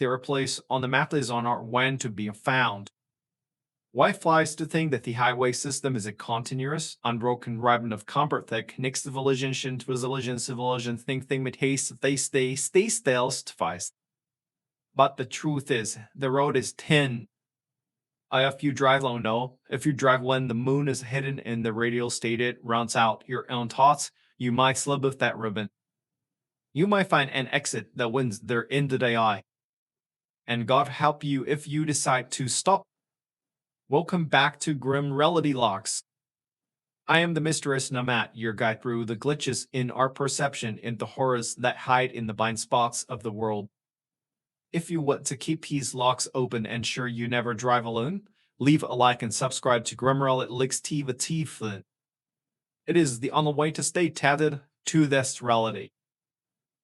Their place on the map is on our when to be found. Why flies to think that the highway system is a continuous, unbroken ribbon of comfort that connects civilization to civilization think thing with haste they stay still fast. But the truth is, the road is thin. If you drive low, no. If you drive when the moon is hidden in the radial state, it rounds out your own thoughts. You might slip with that ribbon. You might find an exit that wins there in the day. And God help you if you decide to stop. Welcome back to Grim Reality Locks. I am the Mistress Namat, your guide through the glitches in our perception and the horrors that hide in the blind spots of the world. If you want to keep these locks open and ensure you never drive alone, leave a like and subscribe to Grim Reality Locks TV. It is the only way to stay tethered to this reality.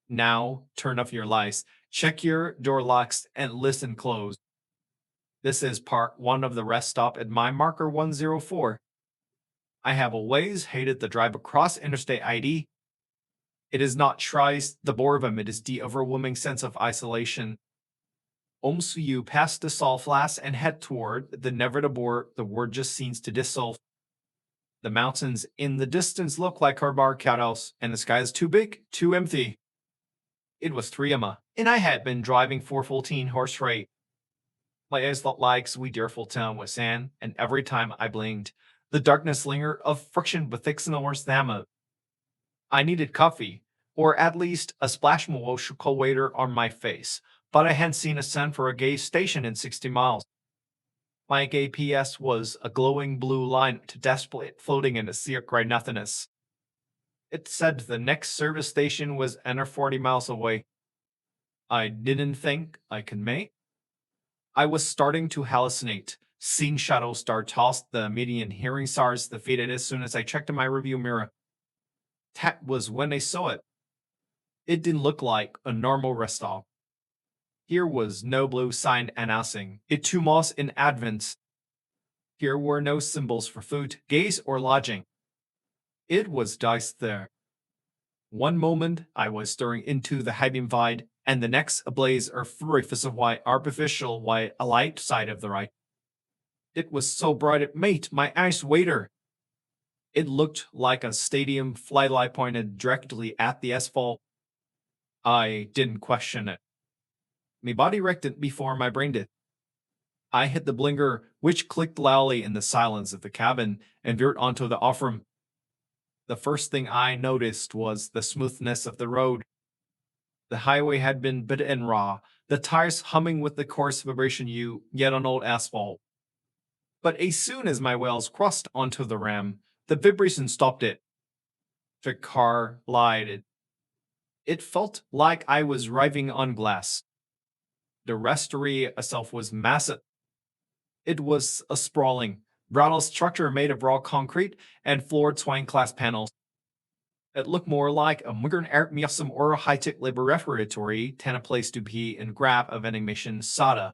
Now, turn off your lights, check your door locks, and listen close. This is part 1 of the rest stop at my marker 104. I have always hated the drive across Interstate ID. It is not tries the boredom, it is the overwhelming sense of isolation. So you pass the salt flats and head toward the never to board, the word just seems to dissolve. The mountains in the distance look like cardboard cutouts, and the sky is too big, too empty. It was 3 and I had been driving 414 horse rate. My eyes felt like sweet dearful town with sand, and every time I blinked, the darkness lingered of friction with thick snow or stamina. I needed coffee, or at least a splash more cold water on my face, but I hadn't seen a sign for a gas station in 60 miles. My GPS was a glowing blue line to desperate floating in a sea of gray nothingness. It said the next service station was under 40 miles away. I didn't think I could make. I was starting to hallucinate, seeing shadows start tossed the median, hearing stars defeated as soon as I checked in my review mirror. That was when I saw it. It didn't look like a normal rest stop. Here was no blue sign announcing it 2 miles in advance. Here were no symbols for food, gas, or lodging. It was diced there. One moment I was staring into the hiding void, and the next a blaze or furious of white, artificial white, a light side of the right. It was so bright it made my eyes water. It looked like a stadium floodlight pointed directly at the asphalt. I didn't question it. My body reckoned before my brain did. I hit the blinker, which clicked loudly in the silence of the cabin, and veered onto the off-room. The first thing I noticed was the smoothness of the road. The highway had been bit and raw, the tires humming with the coarse vibration yet on old asphalt. But as soon as my wheels crossed onto the ram, the vibration stopped it. The car glided. It felt like I was driving on glass. The restory itself was massive. It was a sprawling, brittle structure made of raw concrete and floored swing glass panels. It looked more like a modern art museum or a high-tech laboratory than a place to be and grab a vending machine soda.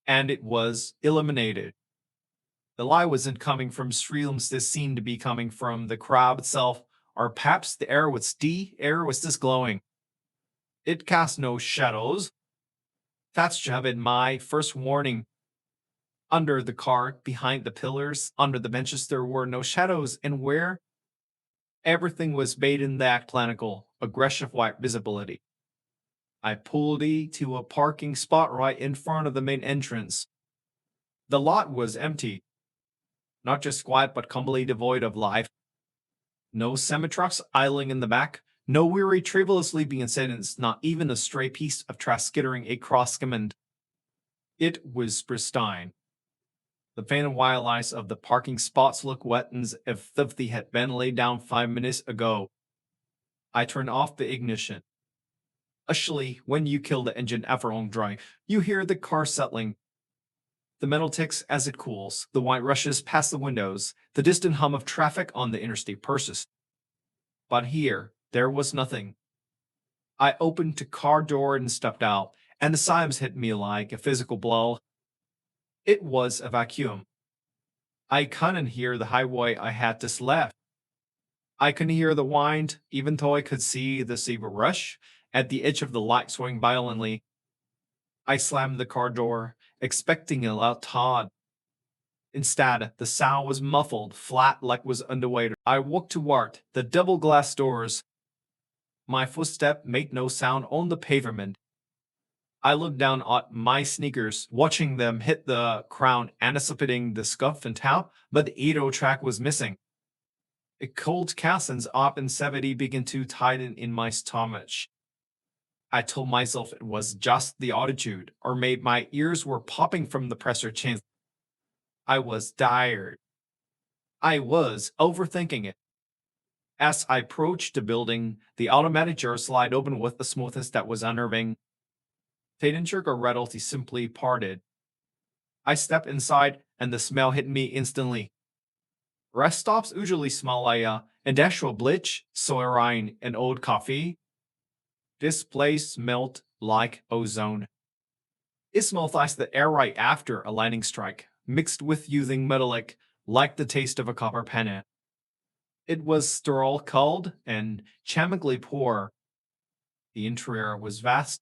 And it was illuminated. The light wasn't coming from streams, this seemed to be coming from the crowd itself, or perhaps the air was this glowing. It cast no shadows. That's been my first warning. Under the car, behind the pillars, under the benches, there were no shadows, and where? Everything was bathed in that clinical, aggressive white visibility. I pulled to a parking spot right in front of the main entrance. The lot was empty. Not just quiet, but completely devoid of life. No semi-trucks idling in the back, no weary travelers leaving incidents, not even a stray piece of trash skittering across command. It was pristine. The faint white lights of the parking spots looked wet as if they had been laid down 5 minutes ago. I turned off the ignition. Usually, when you kill the engine after long drive, you hear the car settling. The metal ticks as it cools, the white rushes past the windows, the distant hum of traffic on the interstate persists. But here, there was nothing. I opened the car door and stepped out, and the silence hit me like a physical blow. It was a vacuum. I couldn't hear the highway I had just left. I couldn't hear the wind, even though I could see the saber rush at the edge of the light swing violently. I slammed the car door, expecting a loud thud. Instead, the sound was muffled, flat like was underwater. I walked toward the double glass doors. My footstep made no sound on the pavement. I looked down at my sneakers, watching them hit the ground, anticipating the scuff and tap, but the 8 track was missing. A cold castings up and 70 began to tighten in my stomach. I told myself it was just the altitude, or maybe my ears were popping from the pressure change. I was tired. I was overthinking it. As I approached the building, the automatic door slide opened with the smoothness that was unnerving. They didn't jerk or rattle, they simply parted. I stepped inside, and the smell hit me instantly. Rest stops usually smell like industrial bleach, saline, and old coffee. This place smelled like ozone. It smelled like the air right after a lightning strike, mixed with using metallic, like the taste of a copper penny. It was sterile, cold, and chemically poor. The interior was vast.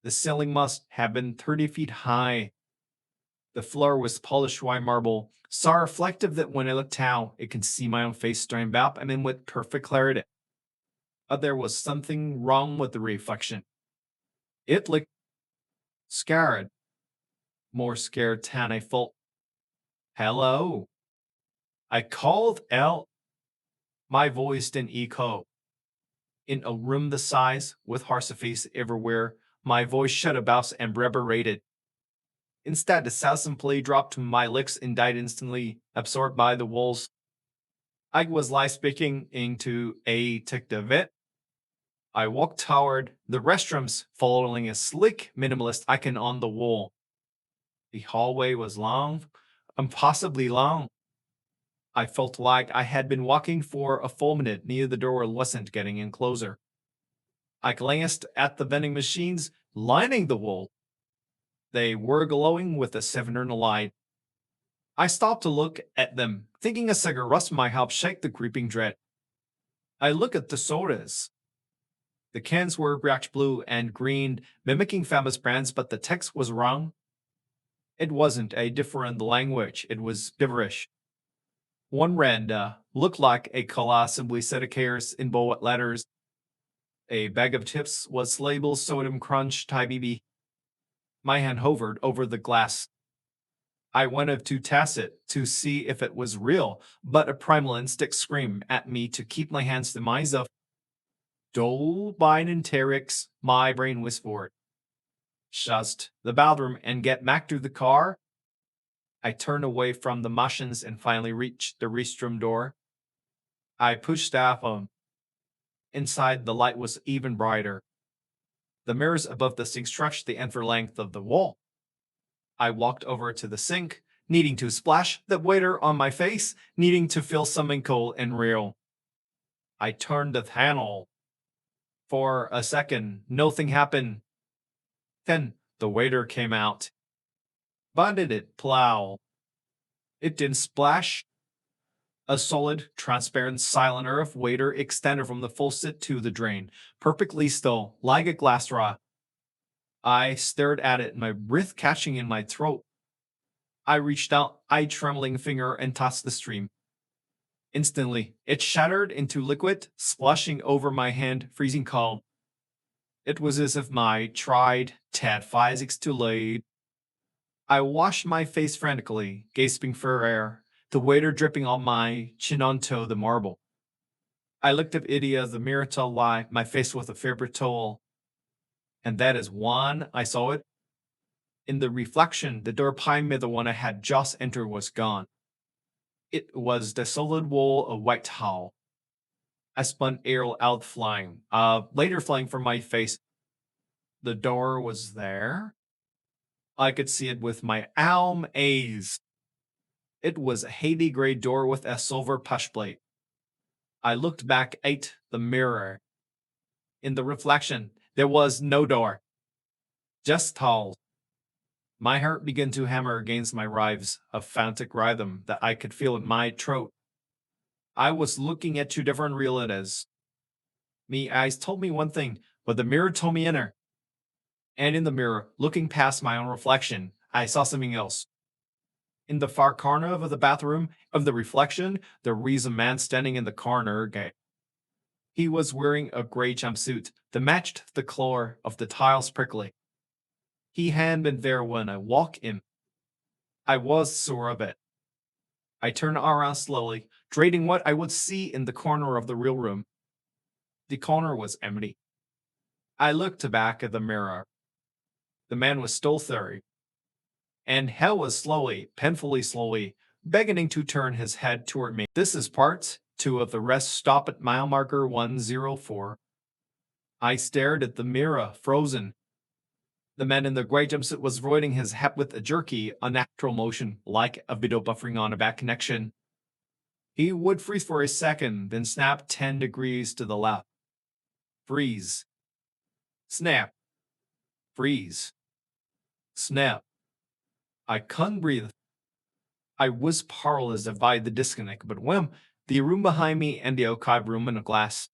The ceiling must have been 30 feet high. The floor was polished white marble, so reflective that when I looked down, it could see my own face staring up and in with perfect clarity. But there was something wrong with the reflection. It looked scared, more scared than I felt. Hello? I called out. My voice didn't echo. In a room the size, with horse face everywhere, my voice shut about and reverberated. Instead, the sound simply dropped to my lips and died instantly, absorbed by the walls. I was like speaking into a tick-the-vet. I walked toward the restrooms, following a sleek, minimalist icon on the wall. The hallway was long, impossibly long. I felt like I had been walking for a full minute near the door and wasn't getting in closer. I glanced at the vending machines lining the wall. They were glowing with a silver light. I stopped to look at them, thinking a cigarette might help shake the creeping dread. I looked at the sodas. The cans were black, blue, and green, mimicking famous brands, but the text was wrong. It wasn't a different language, it was gibberish. One read, looked like a colossally set of cares in bold letters. A bag of chips was labeled Sodium Crunch Thai BB. My hand hovered over the glass. I wanted to test it to see if it was real, but a primal instinct screamed at me to keep my hands to myself. Dole Binenterix, my brain whispered. Shut the bathroom and get back to the car. I turned away from the machines and finally reached the restroom door. I pushed staff on. Inside, the light was even brighter. The mirrors above the sink stretched the entire length of the wall. I walked over to the sink, needing to splash the water on my face, needing to feel something cold and real. I turned the handle. For a second, nothing happened. Then the waiter came out. But did it plow? It didn't splash. A solid, transparent, silent earth waiter extended from the faucet to the drain, perfectly still, like a glass rod. I stared at it, my breath catching in my throat. I reached out, a trembling finger, and touched the stream. Instantly, it shattered into liquid, splashing over my hand, freezing cold. It was as if my tried Ted physics too late. I washed my face frantically, gasping for air, the water dripping on my chin onto the marble. I looked at Idia, the mirror to lie, my face with a fabric towel. And that is when I saw it. In the reflection, the door behind me, the one I had just entered, was gone. It was the solid wall of white towel. I spun arrow out flying, later flying from my face. The door was there. I could see it with my own eyes. It was a heavy gray door with a silver push plate. I looked back at the mirror. In the reflection, there was no door. Just towels. My heart began to hammer against my ribs, a frantic rhythm that I could feel in my throat. I was looking at two different realities. Me eyes told me one thing, but the mirror told me another. And in the mirror, looking past my own reflection, I saw something else. In the far corner of the bathroom, of the reflection, there was a man standing in the corner. He was wearing a gray jumpsuit that matched the color of the tiles prickly. He hadn't been there when I walked in. I was sure of it. I turned around slowly, dreading what I would see in the corner of the real room. The corner was empty. I looked back at the mirror. The man was still there, and Hell was slowly, painfully slowly, beginning to turn his head toward me. This is part 2 of the rest stop at mile marker 104. I stared at the mirror, frozen. The man in the gray jumpsuit was roiding his head with a jerky, unnatural motion, like a video buffering on a bad connection. He would freeze for a second, then snap 10 degrees to the left. Freeze. Snap. Freeze. Snap. I couldn't breathe. I was powerless by the disconnect, but when the room behind me and the archive room in a glass.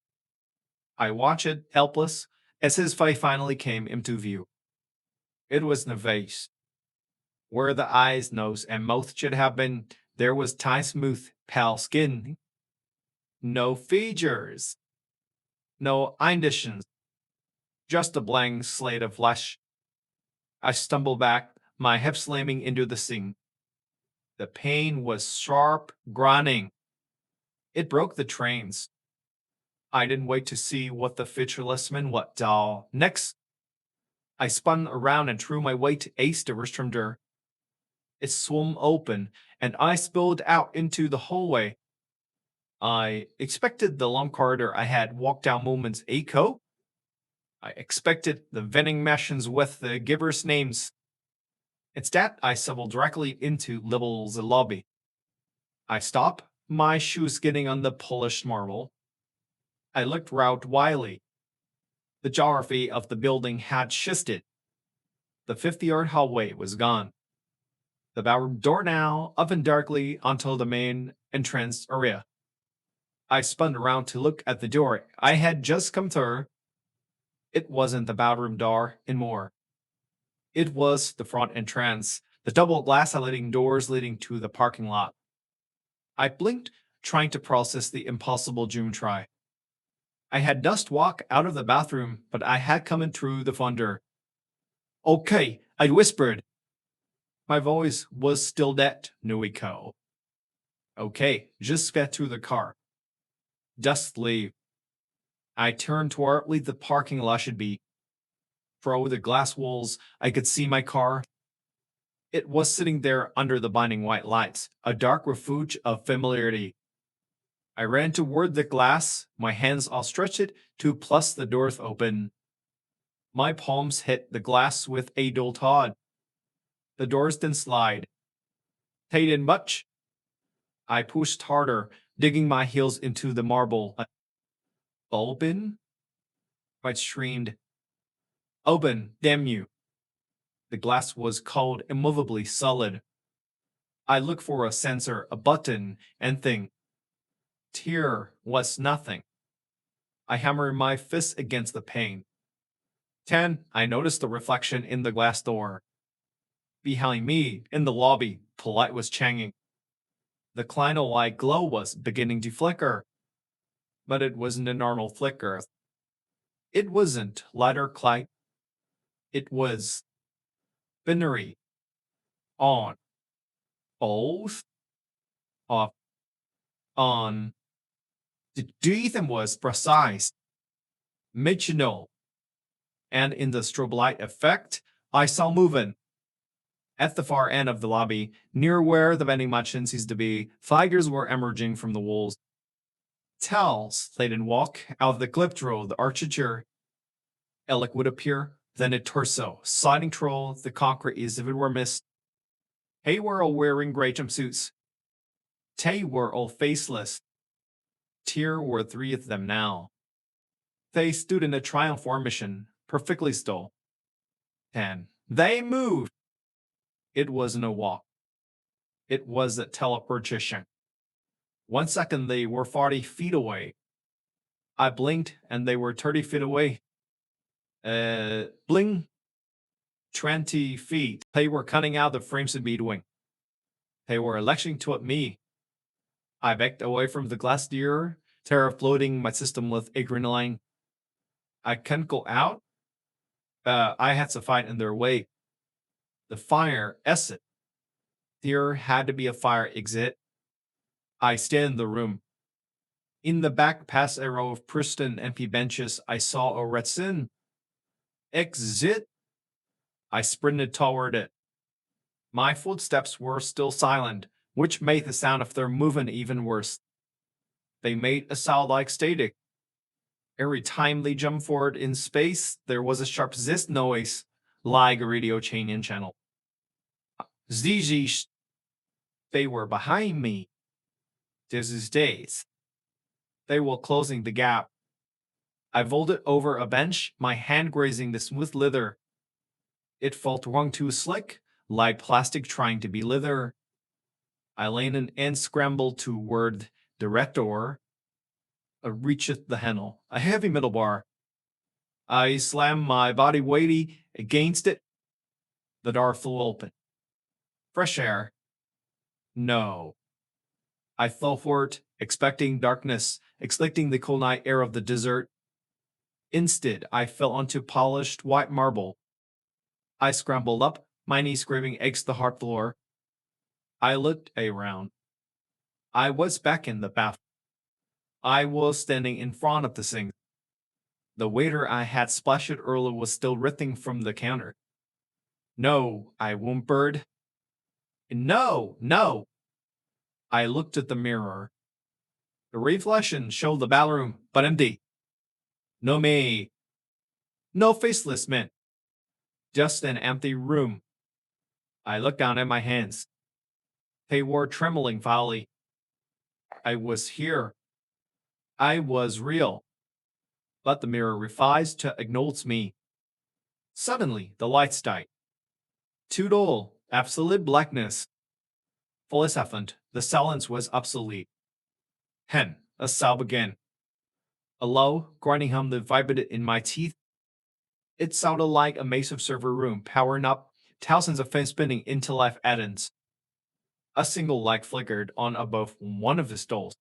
I watched it, helpless, as his face finally came into view. It was in the vase. Where the eyes, nose, and mouth should have been, there was tiny, smooth, pale skin. No features. No indentations. Just a blank slate of flesh. I stumbled back, my hip slamming into the sink. The pain was sharp, grinding. It broke the trains. I didn't wait to see what the featureless man would do next. I spun around and threw my weight against the restroom door. It swung open, and I spilled out into the hallway. I expected the long corridor I had walked down moments ago. I expected the vending machines with the givers' names. Instead, I stumbled directly into Liminal's lobby. I stopped, my shoes getting on the polished marble. I looked round wildly. The geography of the building had shifted. The 50-yard hallway was gone. The bathroom door now opened darkly onto the main entrance area. I spun around to look at the door I had just come through. It wasn't the bathroom door anymore. It was the front entrance, the double glass sliding doors leading to the parking lot. I blinked, trying to process the impossible dream try. I had just walked out of the bathroom, but I had come in through the front door. Okay, I whispered. My voice was still that no echo. Okay, just get to the car. Just leave. I turned toward the parking lot should be. Through the glass walls, I could see my car. It was sitting there under the blinding white lights, a dark refuge of familiarity. I ran toward the glass, my hands outstretched to plus the doors open. My palms hit the glass with a dull thud. The doors didn't slide. They didn't much. I pushed harder, digging my heels into the marble. Open? I screamed. Open, damn you. The glass was cold, immovably solid. I looked for a sensor, a button, and thing. Here was nothing. I hammered my fist against the pane. 10. I noticed the reflection in the glass door. Behind me, in the lobby, Polite was changing. The clino light glow was beginning to flicker. But it wasn't a normal flicker. It wasn't lighter light. It was binary. On. Both. Off. On. The rhythm was precise. Mid-note. And in the strobe light effect, I saw movement. At the far end of the lobby, near where the vending machines used to be, figures were emerging from the walls. Towels, they didn't walk out of the clip through the architecture. A leg would appear, then a torso, sliding through the concrete as if it were mist. They were all wearing gray jumpsuits. They were all faceless. Here were 3 of them now. They stood in a triumph formation, perfectly still. And they moved. It wasn't a walk. It was a teleportation. 1 second they were 40 feet away. I blinked and they were 30 feet away. Bling. 20 feet. They were cutting out the frames in between. They were lecturing toward me. I backed away from the glass door, terror flooding my system with adrenaline. I can't go out. I had to fight in their way. The fire exit. There had to be a fire exit. I stayed in the room. In the back, past a row of pristine empty benches, I saw a red sin. Exit. I sprinted toward it. My footsteps were still silent, which made the sound of their movement even worse. They made a sound like static. Every time they jumped forward in space, there was a sharp zist noise, like a radio chain channel. Zzzz. They were behind me. This is days. They were closing the gap. I vaulted over a bench, my hand grazing the smooth leather. It felt wrong too slick, like plastic trying to be leather. I leaned and scrambled toward the red door. I reached the handle, a heavy metal bar. I slammed my body weighty against it. The door flew open. Fresh air. No. I fell forward, expecting darkness, expecting the cool night air of the desert. Instead, I fell onto polished white marble. I scrambled up, my knees scraping against the hard floor. I looked around. I was back in the bath. I was standing in front of the sink. The waiter I had splashed earlier was still writhing from the counter. No, I whimpered. No, no. I looked at the mirror. The reflection showed the bathroom, but empty. No me. No faceless man. Just an empty room. I looked down at my hands. They were trembling violently. I was here. I was real. But the mirror refused to acknowledge me. Suddenly, the lights died. Total, absolute blackness. For a second, the silence was obsolete. Then, a sob began. A low, grinding hum that vibrated in my teeth. It sounded like a massive server room powering up, thousands of fans spinning into life add-ins. A single light flickered on above one of the stalls.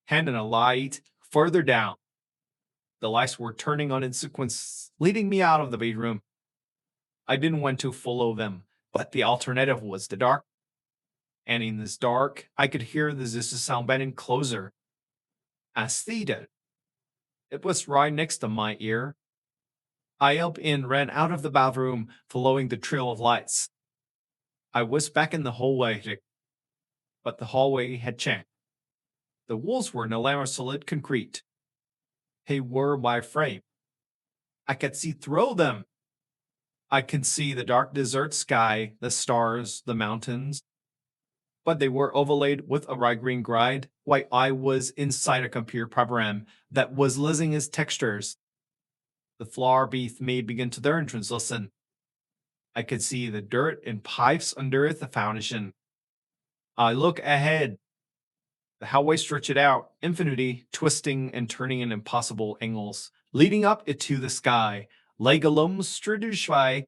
And a light further down. The lights were turning on in sequence, leading me out of the bedroom. I didn't want to follow them, but the alternative was the dark. And in this dark, I could hear the sound bending closer. As they did. It was right next to my ear. I up and ran out of the bathroom, following the trail of lights. I was back in the hallway, but the hallway had changed. The walls were no longer solid concrete. They were my frame. I could see through them. I could see the dark desert sky, the stars, the mountains. But they were overlaid with a bright green grid, while I was inside a computer program that was losing its textures. The floor beneath me began to turn translucent. I could see the dirt and pipes under the foundation. I looked ahead. The hallway stretched out, infinity, twisting and turning in impossible angles, leading up into the sky, like a lone stratushy.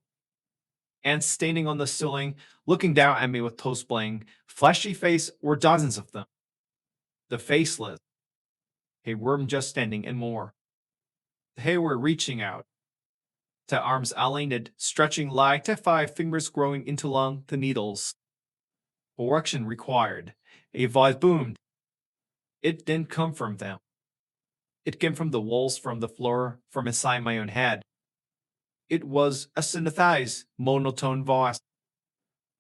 And standing on the ceiling, looking down at me with toes playing, flashy face were dozens of them. The faceless. They weren't just standing and more. They were reaching out. The arms aligned, stretching like the 5 fingers growing into long the needles. Correction required. A voice boomed. It didn't come from them. It came from the walls, from the floor, from inside my own head. It was a synthesized, monotone voice.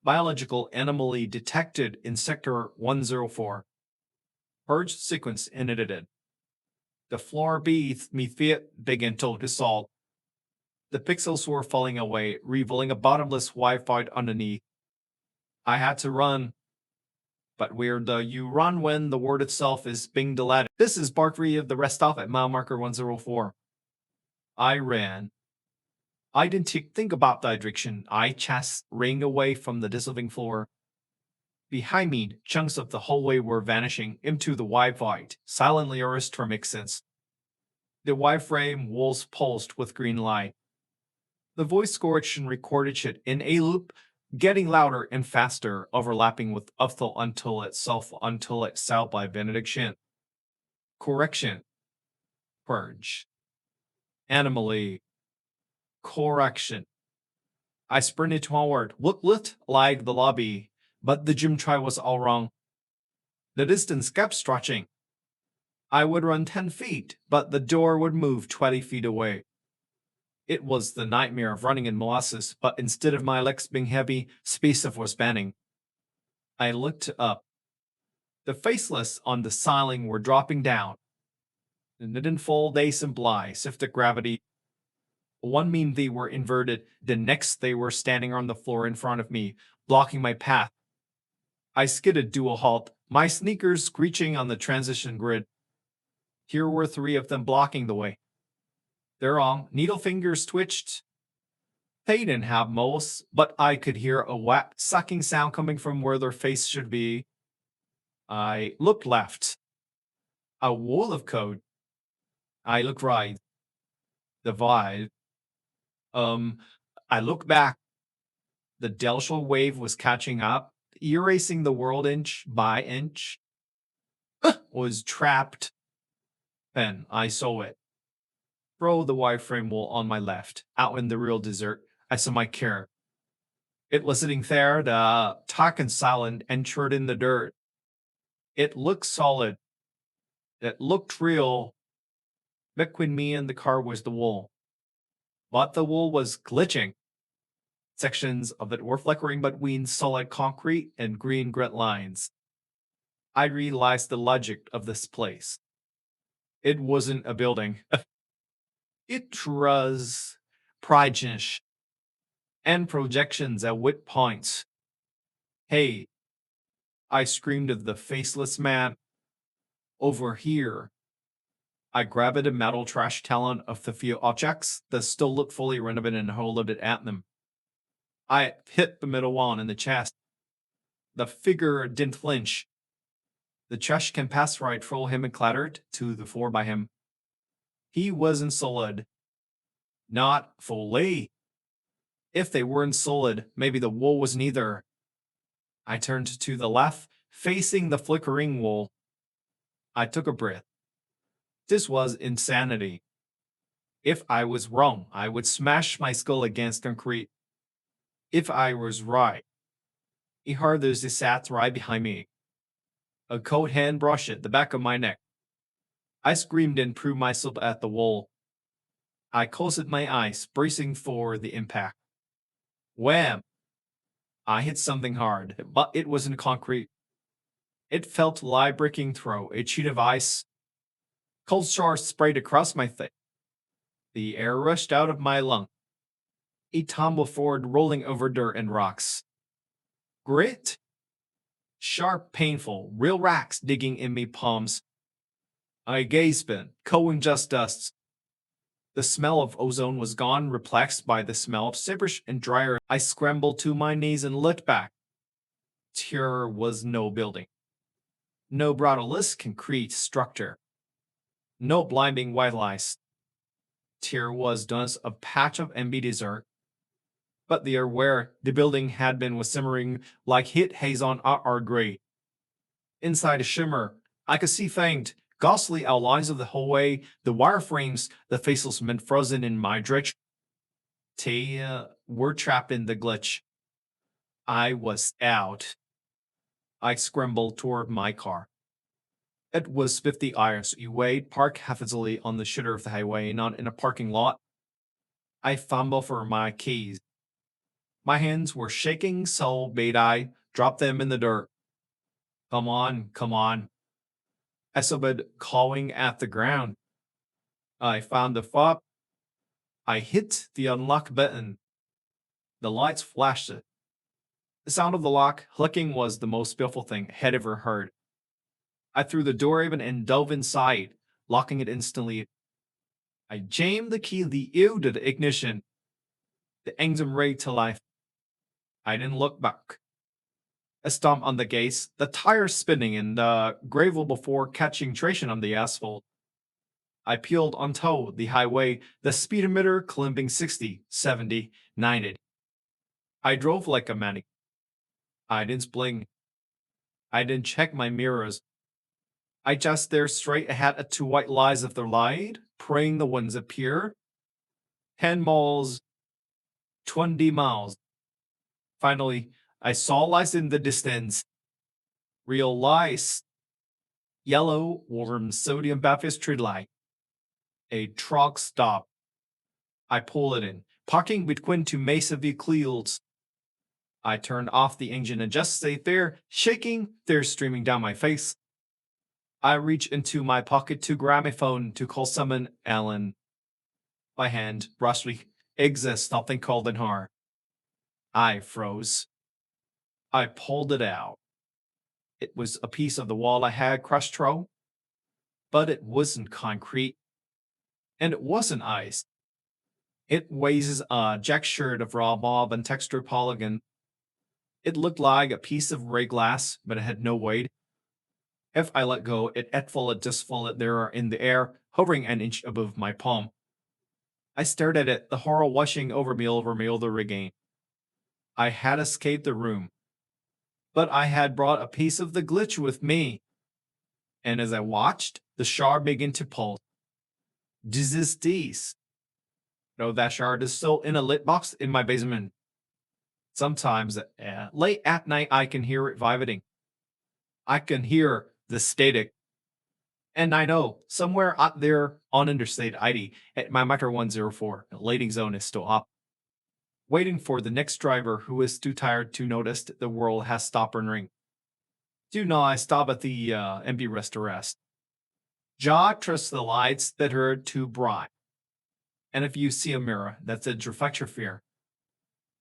Biological anomaly detected in Sector 104. Purge sequence initiated. The floor beneath me began to dissolve. The pixels were falling away, revealing a bottomless Wi-Fi underneath. I had to run. But where do you run when the world itself is being deleted? This is part 3 of the rest off at mile marker 104. I ran. I didn't think about the direction. I just ran away from the dissolving floor. Behind me, chunks of the hallway were vanishing into the white void, silently aristromic sense. The wireframe walls pulsed with green light. The voice correction recorded it in a loop, getting louder and faster, overlapping with Uphthal until itself by benediction. Correction. Purge. Anomaly. Correction. I sprinted toward what looked like the lobby, but the gym try was all wrong. The distance kept stretching. I would run 10 feet, but the door would move 20 feet away. It was the nightmare of running in molasses, but instead of my legs being heavy, space was banning. I looked up. The faceless on the ceiling were dropping down. And didn't fall, they simply shifted gravity. One mean they were inverted, the next they were standing on the floor in front of me, blocking my path. I skidded to a halt, my sneakers screeching on the transition grid. Here were 3 of them blocking the way. Their long, needle fingers twitched. They didn't have moles, but I could hear a wet, sucking sound coming from where their face should be. I looked left. A wall of code. I looked right. The vibe. I looked back. The Delshal wave was catching up, erasing the world inch by inch. Was trapped. Then I saw it. Throw the wireframe wall on my left, out in the real desert. I saw my care. It was sitting there, the talking silent, entered in the dirt. It looked solid. It looked real. Between me and the car was the wall. But the wall was glitching. Sections of it were flickering between solid concrete and green grit lines. I realized the logic of this place. It wasn't a building. It was projections and projections at wit points. Hey, I screamed at the faceless man. Over here. I grabbed a metal trash talon of the few objects that still looked fully renovated and hurled it at them. I hit the middle one in the chest. The figure didn't flinch. The trash can pass right through him and clattered to the floor by him. He wasn't solid. Not fully. If they weren't solid, maybe the wall was neither. I turned to the left, facing the flickering wall. I took a breath. This was insanity. If I was wrong, I would smash my skull against concrete. If I was right, he heard those sat right behind me. A cold hand brushed at the back of my neck. I screamed and threw myself at the wall. I closed my eyes, bracing for the impact. Wham! I hit something hard, but it wasn't concrete. It felt like breaking through a sheet of ice. Cold showers sprayed across my face. The air rushed out of my lung. I tumbled forward, rolling over dirt and rocks. Grit? Sharp, painful, real racks digging in me palms. I gasped, cold just dust. The smell of ozone was gone, replaced by the smell of gibberish and dryer. I scrambled to my knees and looked back. There was no building. No brutalist concrete structure. No blinding white lights. There was just a patch of empty desert. But the air where the building had been was simmering like heat haze on our grey. Inside a shimmer, I could see faint, ghostly outlines of the hallway, the wireframes, the faceless men frozen in my dredge. They were trapped in the glitch. I was out. I scrambled toward my car. It was 50 hours away, parked hastily on the shoulder of the highway, not in a parking lot. I fumbled for my keys. My hands were shaking, so bade I drop them in the dirt. Come on, come on. I sobbed, clawing at the ground. I found the fob. I hit the unlock button. The lights flashed. The sound of the lock clicking was the most beautiful thing I had ever heard. I threw the door open and dove inside, locking it instantly. I jammed the key the ew to the ignition. The engine rayed to life. I didn't look back. I stomped on the gas, the tires spinning in the gravel before catching traction on the asphalt. I peeled onto the highway, the speedometer climbing 60, 70, 90. I drove like a maniac. I didn't blink. I didn't check my mirrors. I just stared straight ahead at two white lines of the light, praying the winds appear. 10 miles, 20 miles. Finally, I saw lights in the distance. Real lights. Yellow, warm sodium Baptist street light. A truck stopped. I pulled it in, parking between two massive vehicles. I turned off the engine and just stayed there, shaking, tears streaming down my face. I reached into my pocket to grab my phone to call someone, Alan. My hand brusquely exists something cold and hard. I froze. I pulled it out. It was a piece of the wall I had crushed through, but it wasn't concrete, and it wasn't ice. It weighs a jack shirt of raw mob and textured polygon. It looked like a piece of gray glass, but it had no weight. If I let go, it folded just folded there in the air, hovering an inch above my palm. I stared at it, the horror washing over me over again. I had escaped the room, but I had brought a piece of the glitch with me. And as I watched, the shard began to pulse. This is this. No, that shard is still in a lit box in my basement. Sometimes, late at night, I can hear it vibrating. I can hear the static. And I know, somewhere out there on Interstate 80 at my Micro 104, the lighting zone is still up, waiting for the next driver who is too tired to notice that the world has stopped and ring. Do not stop at the empty rest. Jaw trusts the lights that are too bright. And if you see a mirror that's a reflector fear,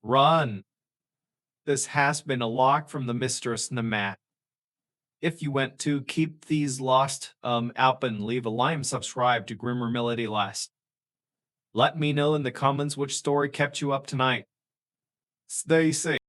run. This has been a lock from the mistress and the mat. If you want to keep these lost up and leave a like and subscribe to Grimmer Melody Last. Let me know in the comments which story kept you up tonight. Stay safe.